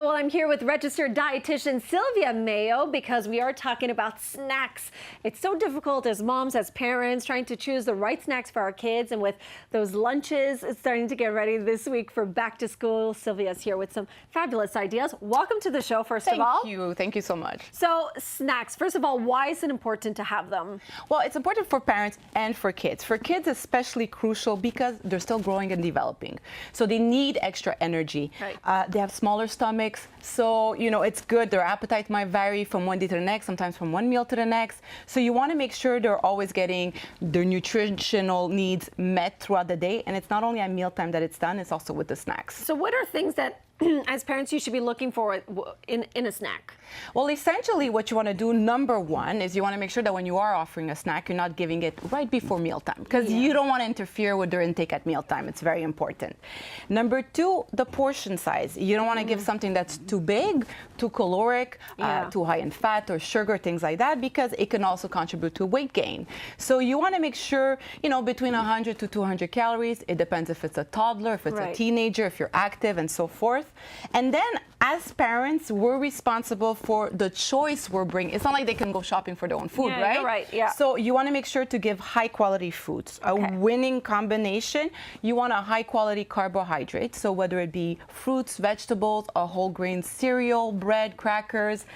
Well, I'm here with registered dietitian Sylvia Mayo because we are talking about snacks. It's so difficult as moms, as parents, trying to choose the right snacks for our kids. And with those lunches, it's starting to get ready this week for back to school. Sylvia's here with some fabulous ideas. Welcome to the show, first of all. Thank you. Thank you so much. So snacks, first of all, why is it important to have them? Well, it's important for parents and for kids. For kids, especially crucial because they're still growing and developing. So they need extra energy. Right. They have smaller stomachs. So, it's good. Their appetite might vary from one day to the next, sometimes from one meal to the next. So you want to make sure they're always getting their nutritional needs met throughout the day. And it's not only at mealtime that it's done, it's also with the snacks. So what are things that as parents you should be looking for in a snack? Well, essentially what you want to do, number one, is you want to make sure that when you are offering a snack, you're not giving it right before mealtime, because you don't want to interfere with their intake at mealtime. It's very important. Number two, the portion size. You don't want to give something that's too big, too caloric, too high in fat or sugar, things like that, because it can also contribute to weight gain. So you want to make sure, between 100 to 200 calories. It depends if it's a toddler, if it's a teenager, if you're active, and so forth. And then as parents, we're responsible for the choice we're bringing. It's not like they can go shopping for their own food, right? You're right, yeah. So you want to make sure to give high quality foods. A winning combination, you want a high quality carbohydrate. So whether it be fruits, vegetables, a whole grain cereal, bread, crackers,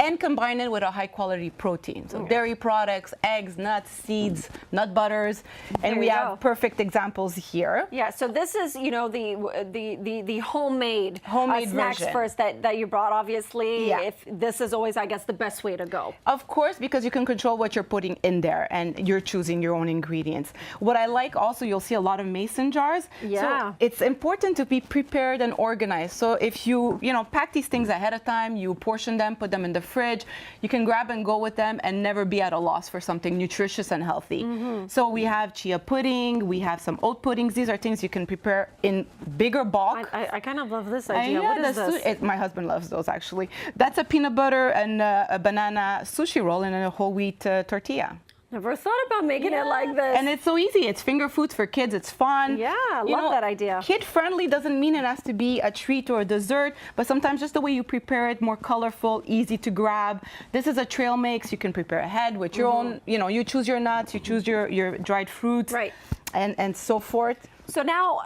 and combine it with a high quality protein. So dairy products, eggs, nuts, seeds, nut butters, and we have perfect examples here. Yeah, so this is, the homemade snacks version. First that you brought, obviously. Yeah. If this is always, I guess, the best way to go. Of course, because you can control what you're putting in there and you're choosing your own ingredients. What I like also, you'll see a lot of mason jars. Yeah. So it's important to be prepared and organized. So if you, pack these things ahead of time, you portion them, put them in the fridge, you can grab and go with them and never be at a loss for something nutritious and healthy. So we have chia pudding, we have some oat puddings. These are things you can prepare in bigger bulk. I kind of love this idea. What is this? My husband loves those, actually. That's a peanut butter and a banana sushi roll in a whole wheat tortilla. Never thought about making it like this. And it's so easy. It's finger foods for kids. It's fun. Yeah, love that idea. Kid-friendly doesn't mean it has to be a treat or a dessert, but sometimes just the way you prepare it, more colorful, easy to grab. This is a trail mix. You can prepare ahead with your own, you choose your nuts, you choose your dried fruits, and so forth. So now,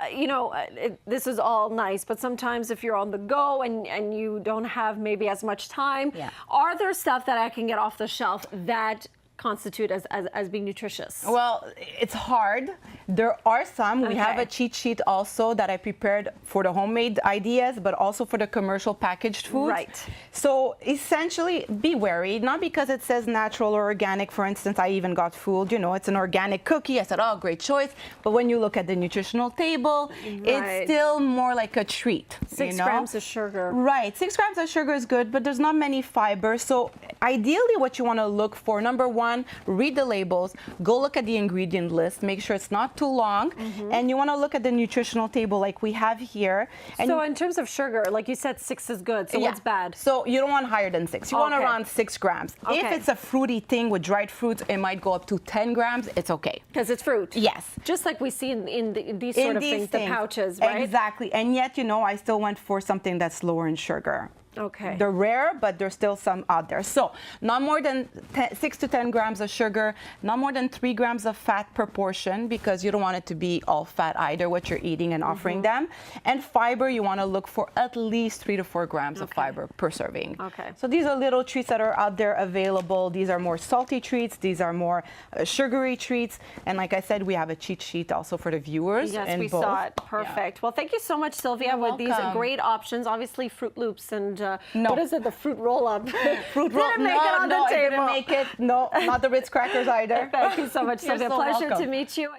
this is all nice, but sometimes if you're on the go and you don't have maybe as much time, are there stuff that I can get off the shelf that constitute as being nutritious? Well, it's hard. There are some. We have a cheat sheet also that I prepared for the homemade ideas, but also for the commercial packaged foods. Right. So essentially, be wary. Not because it says natural or organic. For instance, I even got fooled. It's an organic cookie. I said, oh, great choice. But when you look at the nutritional table, it's still more like a treat. 6 grams of sugar. Right. 6 grams of sugar is good, but there's not many fibers. So ideally, what you want to look for, number one, read the labels, go look at the ingredient list, make sure it's not too long, and you want to look at the nutritional table like we have here. And so in terms of sugar, like you said, 6 is good, so what's bad? So you don't want higher than 6. You want around 6 grams. If it's a fruity thing with dried fruits, it might go up to 10 grams. It's okay. Because it's fruit. Yes. Just like we see in these sort of things, the pouches, right? Exactly. And yet, I still went for something that's lower in sugar. Okay. They're rare, but there's still some out there. So not more than 6 to 10 grams of sugar, not more than 3 grams of fat per portion, because you don't want it to be all fat either, what you're eating and offering them. And fiber, you want to look for at least 3 to 4 grams of fiber per serving. Okay. So these are little treats that are out there available. These are more salty treats. These are more sugary treats. And like I said, we have a cheat sheet also for the viewers. Yes, we saw it. Perfect. Yeah. Well, thank you so much, Sylvia, with these great options. Obviously, Fruit Loops and what is it? The fruit roll-up. Fruit roll. Didn't make it on the table. Didn't make it. No, not the Ritz crackers either. Thank you so much, Sylvia. So Pleasure welcome. to meet you.